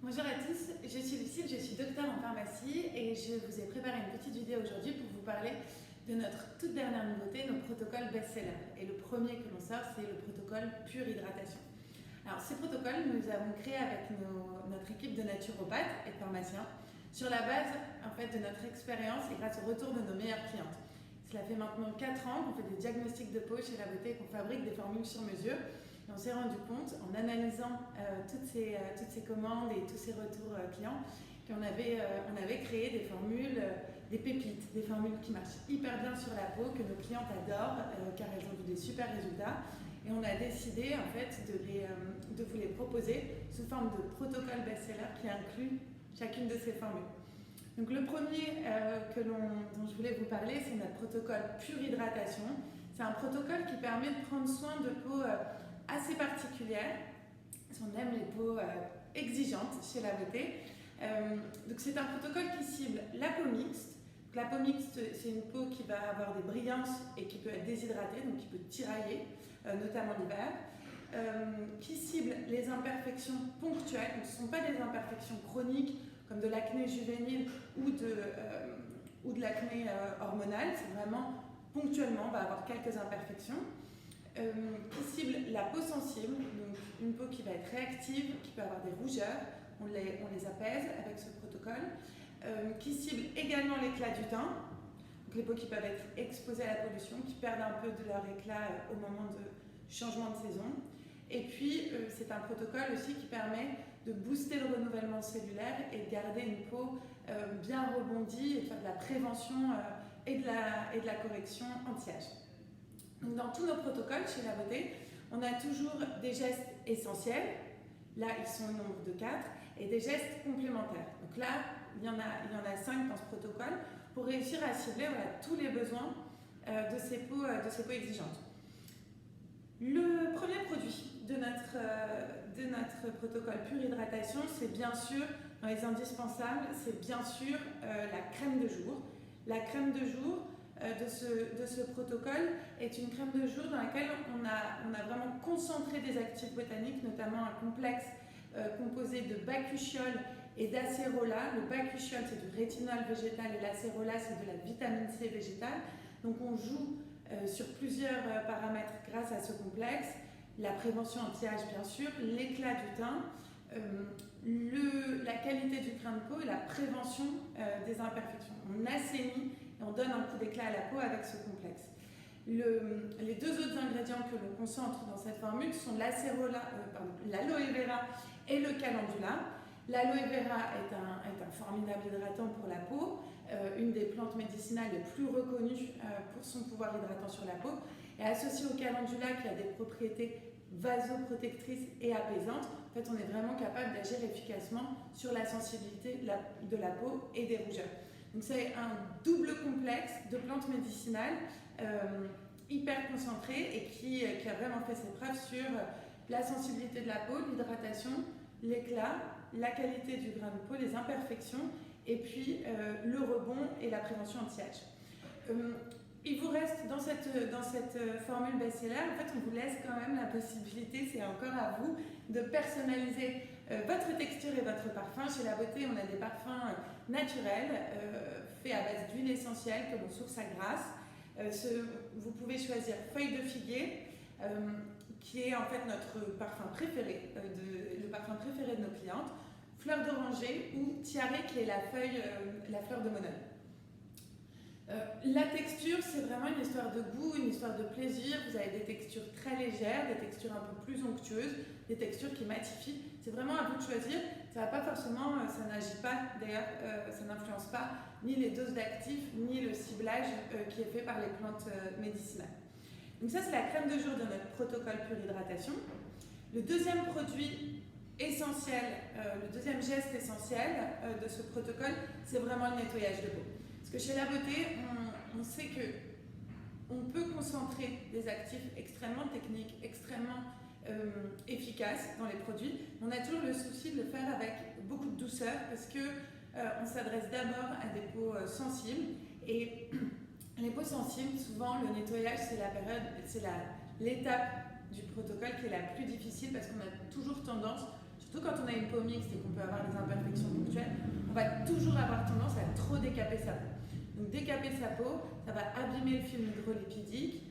Bonjour à tous, je suis Lucille, je suis docteur en pharmacie et je vous ai préparé une petite vidéo aujourd'hui pour vous parler de notre toute dernière nouveauté, nos protocoles best-sellers. Et le premier que l'on sort, c'est le protocole Pure Hydratation. Alors ces protocoles, nous avons créé avec notre équipe de naturopathes et de pharmaciens sur la base en fait, de notre expérience et grâce au retour de nos meilleures clientes. Cela fait maintenant 4 ans qu'on fait des diagnostics de peau chez La Beauté et qu'on fabrique des formules sur mesure. Et on s'est rendu compte, en analysant toutes ces commandes et tous ces retours clients, qu'on avait créé des formules, des pépites, des formules qui marchent hyper bien sur la peau, que nos clientes adorent, car elles ont vu des super résultats. Et on a décidé en fait de vous les proposer sous forme de protocole best-seller qui inclut chacune de ces formules. Donc le premier dont je voulais vous parler, c'est notre protocole Pure Hydratation. C'est un protocole qui permet de prendre soin de peau assez particulière. On aime les peaux exigeantes chez La Beauté. Donc c'est un protocole qui cible la peau mixte. Donc, la peau mixte, c'est une peau qui va avoir des brillances et qui peut être déshydratée, donc qui peut tirailler, notamment l'hiver. Qui cible les imperfections ponctuelles. Donc, ce ne sont pas des imperfections chroniques comme de l'acné juvénile ou de l'acné hormonal. C'est vraiment ponctuellement, on va avoir quelques imperfections. Qui cible la peau sensible, donc une peau qui va être réactive, qui peut avoir des rougeurs, on les apaise avec ce protocole, qui cible également l'éclat du teint, donc les peaux qui peuvent être exposées à la pollution, qui perdent un peu de leur éclat au moment de changement de saison. Et puis c'est un protocole aussi qui permet de booster le renouvellement cellulaire et de garder une peau bien rebondie et de faire de la prévention et de la correction anti-âge. Donc, dans tous nos protocoles chez La Beauté, on a toujours des gestes essentiels, là ils sont au nombre de 4, et des gestes complémentaires. Donc là, il y en a 5 dans ce protocole pour réussir à cibler tous les besoins de ces peaux exigeantes. Le premier produit de notre protocole Pure Hydratation, c'est bien sûr, dans les indispensables, c'est bien sûr la crème de jour. La crème de jour de ce protocole est une crème de jour dans laquelle on a vraiment concentré des actifs botaniques, notamment un complexe composé de bakuchiol et d'acérola. Le bakuchiol, c'est du rétinol végétal et l'acérola, c'est de la vitamine C végétale. Donc on joue sur plusieurs paramètres grâce à ce complexe. La prévention anti-âge, bien sûr, l'éclat du teint, la qualité du grain de peau et la prévention des imperfections. On assainit et on donne un coup d'éclat à la peau avec ce complexe. Les deux autres ingrédients que l'on concentre dans cette formule sont l'aloe vera et le calendula. L'aloe vera est un formidable hydratant pour la peau, une des plantes médicinales les plus reconnues pour son pouvoir hydratant sur la peau, et associé au calendula qui a des propriétés vasoprotectrices et apaisantes, en fait on est vraiment capable d'agir efficacement sur la sensibilité de la peau et des rougeurs. Donc c'est un double complexe de plantes médicinales hyper concentré et qui a vraiment fait ses preuves sur la sensibilité de la peau, l'hydratation, l'éclat, la qualité du grain de peau, les imperfections et puis le rebond et la prévention anti-âge. Il vous reste dans cette formule best-seller, en fait on vous laisse quand même la possibilité, c'est encore à vous, de personnaliser votre texture et votre parfum. Chez La Beauté, on a des parfums naturels faits à base d'huile essentielle que l'on source à Grasse. Vous pouvez choisir feuille de figuier, qui est en fait notre parfum préféré, le parfum préféré de nos clientes, fleur d'oranger ou tiare qui est la fleur de monole. La texture, c'est vraiment une histoire de goût, une histoire de plaisir. Vous avez des textures très légères, des textures un peu plus onctueuses, des textures qui matifient. C'est vraiment à vous de choisir. Ça va pas forcément, ça n'agit pas, d'ailleurs, ça n'influence pas ni les doses d'actifs, ni le ciblage qui est fait par les plantes médicinales. Donc ça, c'est la crème de jour de notre protocole Pure Hydratation. Le deuxième produit essentiel, le deuxième geste essentiel de ce protocole, c'est vraiment le nettoyage de peau. Parce que chez La Beauté, on sait qu'on peut concentrer des actifs extrêmement techniques, extrêmement efficaces dans les produits. On a toujours le souci de le faire avec beaucoup de douceur parce qu'on s'adresse d'abord à des peaux sensibles. Et les peaux sensibles, souvent, le nettoyage, c'est l'étape du protocole qui est la plus difficile parce qu'on a toujours tendance, surtout surtout quand on a une peau mixte et qu'on peut avoir des imperfections ponctuelles, on va toujours avoir tendance à trop décaper sa peau. Donc décaper sa peau, ça va abîmer le film hydrolipidique,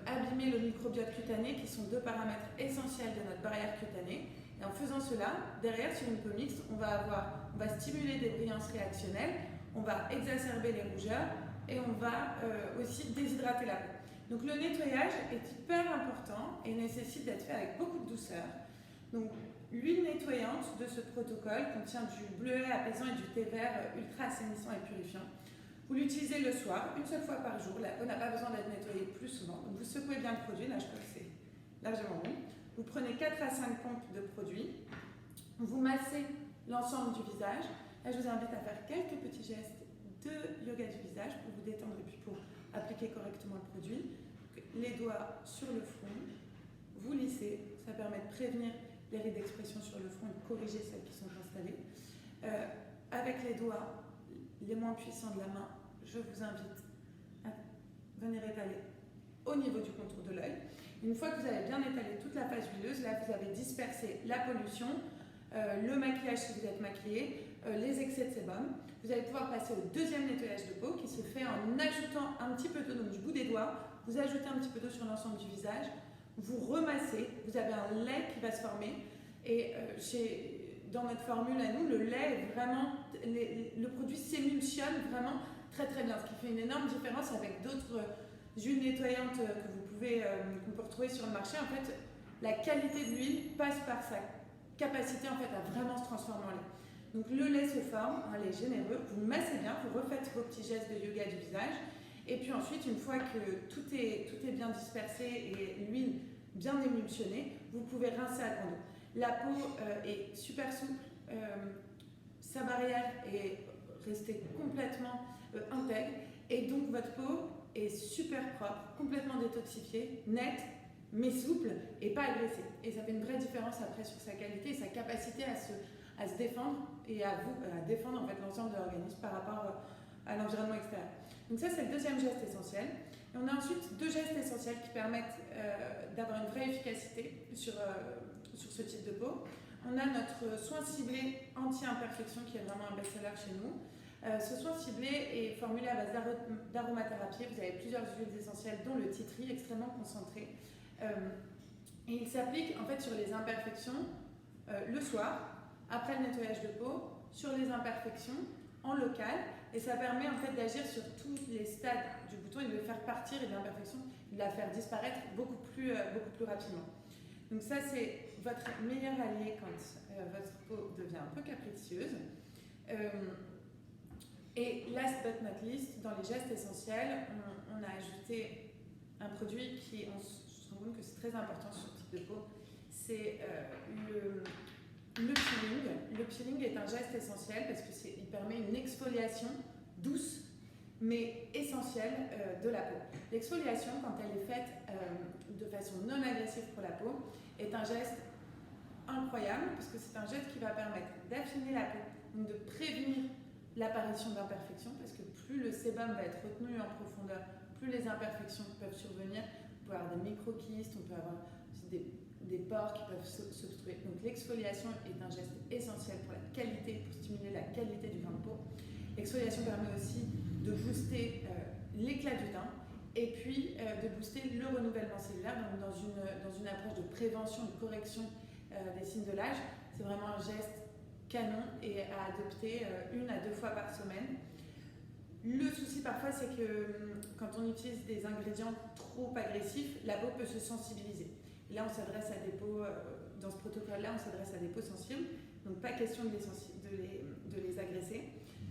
abîmer le microbiote cutané, qui sont deux paramètres essentiels de notre barrière cutanée. Et en faisant cela, derrière, sur une peau mixte, on va stimuler des brillances réactionnelles, on va exacerber les rougeurs et on va aussi déshydrater la peau. Donc le nettoyage est hyper important et nécessite d'être fait avec beaucoup de douceur. Donc l'huile nettoyante de ce protocole contient du bleuet apaisant et du thé vert ultra assainissant et purifiant. Vous l'utilisez le soir, une seule fois par jour. La peau n'a pas besoin d'être nettoyée plus souvent. Donc vous secouez bien le produit, là je crois que c'est largement bon. Vous prenez 4 à 5 pompes de produit. Vous massez l'ensemble du visage. Là je vous invite à faire quelques petits gestes de yoga du visage pour vous détendre et puis pour appliquer correctement le produit. Les doigts sur le front, vous lissez, ça permet de prévenir les rides d'expression sur le front et de corriger celles qui sont installées. Avec les doigts les moins puissants de la main, je vous invite à venir étaler au niveau du contour de l'œil. Une fois que vous avez bien étalé toute la face huileuse, là vous avez dispersé la pollution, le maquillage si vous êtes maquillé, les excès de sébum. Vous allez pouvoir passer au deuxième nettoyage de peau qui se fait en ajoutant un petit peu d'eau, donc du bout des doigts, vous ajoutez un petit peu d'eau sur l'ensemble du visage, vous remassez, vous avez un lait qui va se former et dans notre formule à nous, le lait est vraiment, le produit s'émulsionne vraiment très très bien, ce qui fait une énorme différence avec d'autres huiles nettoyantes qu'on peut retrouver sur le marché. En fait, la qualité de l'huile passe par sa capacité en fait à vraiment se transformer en lait. Donc le lait se forme, un lait généreux, vous le massez bien, vous refaites vos petits gestes de yoga du visage, et puis ensuite, une fois que tout est bien dispersé et l'huile bien émulsionnée, vous pouvez rincer à grande eau. La peau est super souple, sa barrière est restée complètement intègre, et donc votre peau est super propre, complètement détoxifiée, nette, mais souple et pas agressée. Et ça fait une vraie différence après sur sa qualité et sa capacité à se défendre et à défendre en fait l'ensemble de l'organisme par rapport à l'environnement extérieur. Donc ça, c'est le deuxième geste essentiel. Et on a ensuite deux gestes essentiels qui permettent d'avoir une vraie efficacité sur ce type de peau. On a notre soin ciblé anti-imperfection qui est vraiment un best-seller chez nous. Ce soin ciblé est formulé à base d'aromathérapie. Vous avez plusieurs huiles essentielles, dont le tea tree, extrêmement concentré. Et il s'applique en fait sur les imperfections le soir, après le nettoyage de peau, sur les imperfections en local, et ça permet en fait d'agir sur tous les stades du bouton et de le faire partir et de l'imperfection, de la faire disparaître beaucoup plus rapidement. Donc ça, c'est votre meilleur allié quand votre peau devient un peu capricieuse. Et last but not least, dans les gestes essentiels, on a ajouté un produit qui, on se rend compte que c'est très important sur ce type de peau, c'est le peeling. Le peeling est un geste essentiel parce qu'il permet une exfoliation douce mais essentielle de la peau. L'exfoliation, quand elle est faite de façon non agressive pour la peau, est un geste incroyable parce que c'est un geste qui va permettre d'affiner la peau, donc de prévenir l'apparition d'imperfections, parce que plus le sébum va être retenu en profondeur, plus les imperfections peuvent survenir. On peut avoir des micro-kystes, on peut avoir aussi des pores qui peuvent s'obstruer. Donc l'exfoliation est un geste essentiel pour la qualité, pour stimuler la qualité du grain de peau. L'exfoliation permet aussi de booster l'éclat du teint et puis de booster le renouvellement cellulaire. Donc dans une approche de prévention, de correction des signes de l'âge, c'est vraiment un geste canon et à adopter 1 à 2 fois par semaine. Le souci parfois, c'est que quand on utilise des ingrédients trop agressifs, la peau peut se sensibiliser. Et là, on s'adresse à des peaux, dans ce protocole-là, on s'adresse à des peaux sensibles, donc pas question de les agresser.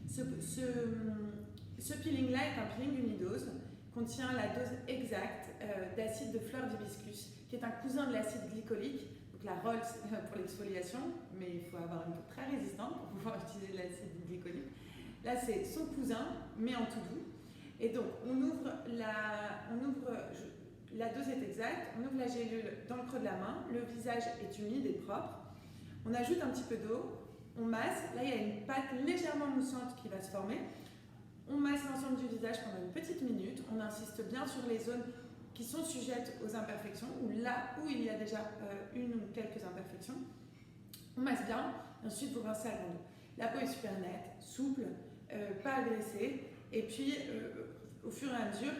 Ce peeling-là est un peeling unidose, contient la dose exacte d'acide de fleur d'hibiscus, qui est un cousin de l'acide glycolique. Donc la Rolls pour l'exfoliation, mais il faut avoir une peau très résistante pour pouvoir utiliser de l'acide glycolique. Là, c'est son cousin, mais en tout doux. Et donc, la dose est exacte, on ouvre la gélule dans le creux de la main, le visage est humide et propre. On ajoute un petit peu d'eau, on masse. Là, il y a une pâte légèrement moussante qui va se former. On masse l'ensemble du visage pendant une petite minute. On insiste bien sur les zones qui sont sujettes aux imperfections, ou là où il y a déjà une ou quelques imperfections. On masse bien, et ensuite vous rincez à grande eau. La peau est super nette, souple, pas agressée, et puis au fur et à mesure,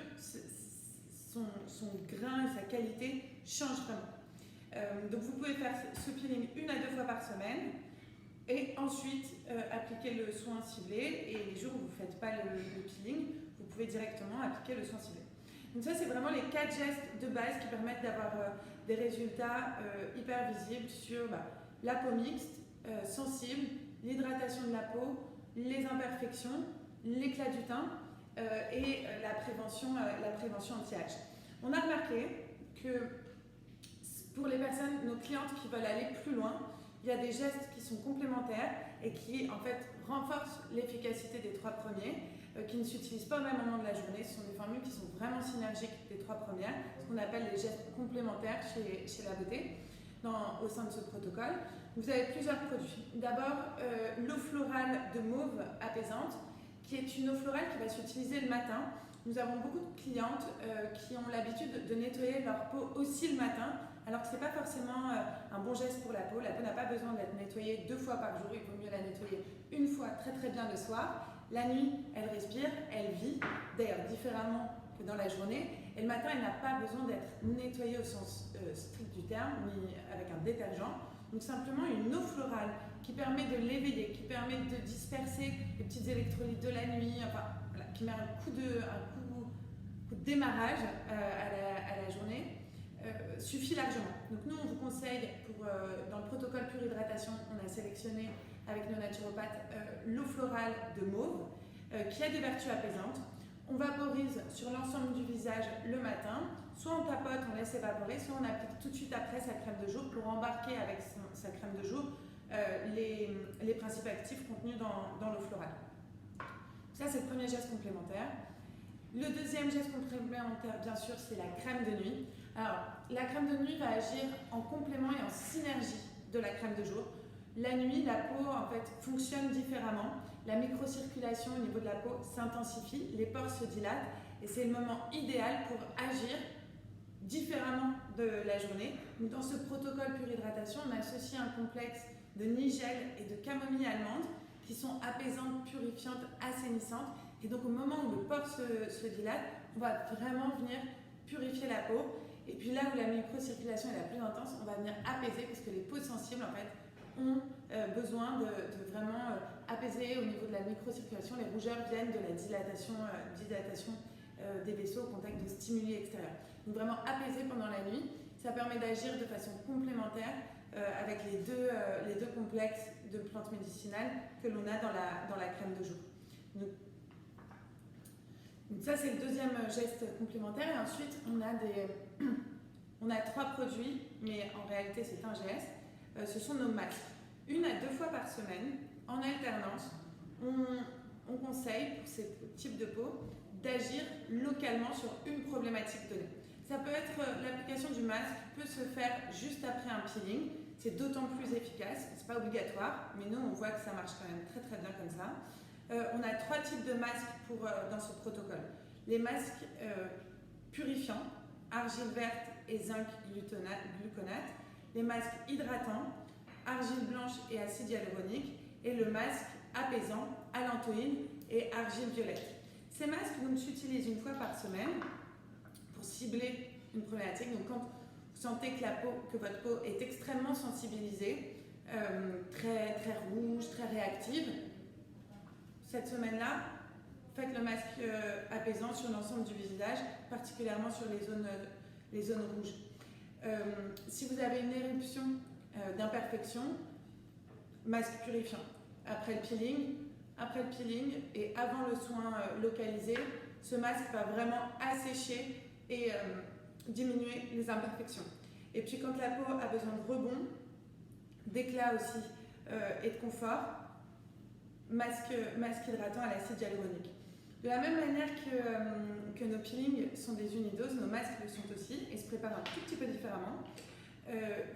son grain et sa qualité changent vraiment. Donc vous pouvez faire ce peeling 1 à 2 fois par semaine, et ensuite appliquer le soin ciblé, et les jours où vous ne faites pas le peeling, vous pouvez directement appliquer le soin ciblé. Donc ça, c'est vraiment les 4 gestes de base qui permettent d'avoir des résultats hyper visibles sur la peau mixte, sensible, l'hydratation de la peau, les imperfections, l'éclat du teint et la prévention anti-âge. On a remarqué que pour les personnes, nos clientes qui veulent aller plus loin, il y a des gestes qui sont complémentaires et qui en fait renforcent l'efficacité des 3 premiers, qui ne s'utilisent pas au même moment de la journée. Ce sont des formules qui sont vraiment synergiques des 3 premières, ce qu'on appelle les gestes complémentaires chez La Beauté, au sein de ce protocole. Vous avez plusieurs produits. D'abord, l'eau florale de mauve apaisante, qui est une eau florale qui va s'utiliser le matin. Nous avons beaucoup de clientes qui ont l'habitude de nettoyer leur peau aussi le matin, alors que ce n'est pas forcément un bon geste pour la peau. La peau n'a pas besoin d'être nettoyée 2 fois par jour, il vaut mieux la nettoyer 1 fois très très bien le soir. La nuit, elle respire, elle vit, d'ailleurs différemment que dans la journée. Et le matin, elle n'a pas besoin d'être nettoyée au sens strict du terme, ni avec un détergent. Donc simplement une eau florale qui permet de l'éveiller, qui permet de disperser les petites électrolytes de la nuit, enfin, voilà, qui met un coup de démarrage à la journée, suffit largement. Donc nous, on vous conseille, dans le protocole Pure Hydratation, on a sélectionné avec nos naturopathes l'eau florale de mauve, qui a des vertus apaisantes. On vaporise sur l'ensemble du visage le matin, soit on tapote, on laisse évaporer, soit on applique tout de suite après sa crème de jour pour embarquer avec sa crème de jour les principes actifs contenus dans l'eau florale. Ça, c'est le premier geste complémentaire. Le deuxième geste complémentaire, bien sûr, c'est la crème de nuit. Alors, la crème de nuit va agir en complément et en synergie de la crème de jour. La nuit, la peau en fait fonctionne différemment. La microcirculation au niveau de la peau s'intensifie, les pores se dilatent et c'est le moment idéal pour agir différemment de la journée. Donc, dans ce protocole Pure Hydratation, on associe un complexe de nigel et de camomille allemande qui sont apaisantes, purifiantes, assainissantes. Et donc au moment où le pore se dilate, on va vraiment venir purifier la peau. Et puis là où la microcirculation est la plus intense, on va venir apaiser parce que les peaux sensibles en fait ont besoin de vraiment apaiser au niveau de la microcirculation. Les rougeurs viennent de la dilatation des vaisseaux au contact de stimuli extérieurs. Donc vraiment apaiser pendant la nuit, ça permet d'agir de façon complémentaire avec les deux complexes de plantes médicinales que l'on a dans la crème de jour. Donc ça, c'est le deuxième geste complémentaire. Et ensuite, on a 3 produits, mais en réalité, c'est un geste. Ce sont nos masques. 1 à 2 fois par semaine, en alternance, on conseille pour ces types de peau d'agir localement sur une problématique donnée. Ça peut être l'application du masque, peut se faire juste après un peeling. C'est d'autant plus efficace, c'est pas obligatoire, mais nous on voit que ça marche quand même très très bien comme ça. On a 3 types de masques dans ce protocole. Les masques purifiants, argile verte et zinc gluconate. Les masques hydratants, argile blanche et acide hyaluronique. Et le masque apaisant, allantoïne et argile violette. Ces masques donc s'utilisent 1 fois par semaine pour cibler une problématique. Donc quand vous sentez que votre peau est extrêmement sensibilisée, très, très rouge, très réactive, cette semaine-là, faites le masque apaisant sur l'ensemble du visage, particulièrement sur les zones rouges. Si vous avez une éruption d'imperfection, masque purifiant. Après le peeling et avant le soin localisé, ce masque va vraiment assécher et diminuer les imperfections. Et puis quand la peau a besoin de rebond, d'éclat aussi et de confort, masque hydratant à l'acide hyaluronique. De la même manière que nos peelings sont des unidoses, nos masques le sont aussi et se préparent un tout petit peu différemment.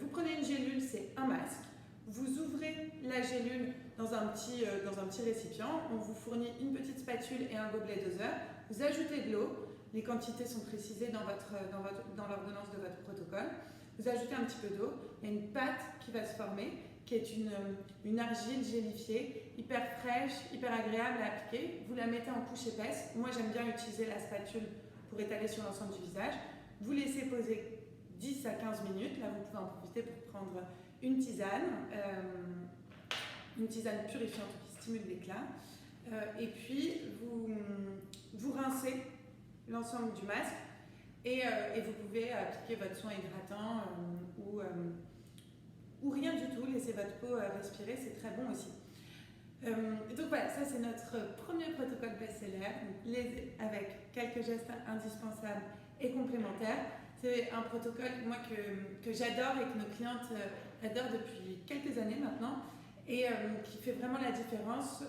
Vous prenez une gélule, c'est un masque. Vous ouvrez la gélule dans un petit récipient. On vous fournit une petite spatule et un gobelet doseur. Vous ajoutez de l'eau. Les quantités sont précisées dans l'ordonnance de votre protocole. Vous ajoutez un petit peu d'eau. Il y a une pâte qui va se former qui est une argile gélifiée, hyper fraîche, hyper agréable à appliquer. Vous la mettez en couche épaisse. Moi, j'aime bien utiliser la spatule pour étaler sur l'ensemble du visage. Vous laissez poser 10 à 15 minutes. Là, vous pouvez en profiter pour prendre une tisane purifiante qui stimule l'éclat. Et puis, vous rincez l'ensemble du masque et vous pouvez appliquer votre soin hydratant ou rien du tout. Laissez votre peau respirer, c'est très bon aussi. Donc voilà, ça c'est notre premier protocole best-seller, avec quelques gestes indispensables et complémentaires. C'est un protocole moi, que j'adore et que nos clientes adorent depuis quelques années maintenant et qui fait vraiment la différence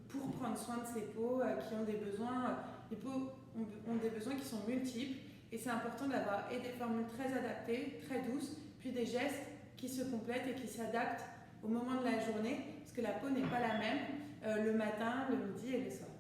pour prendre soin de ces peaux qui ont des besoins. Les peaux ont des besoins qui sont multiples et c'est important d'avoir et des formules très adaptées, très douces, puis des gestes qui se complètent et qui s'adaptent au moment de la journée parce que la peau n'est pas la même le matin, le midi et le soir.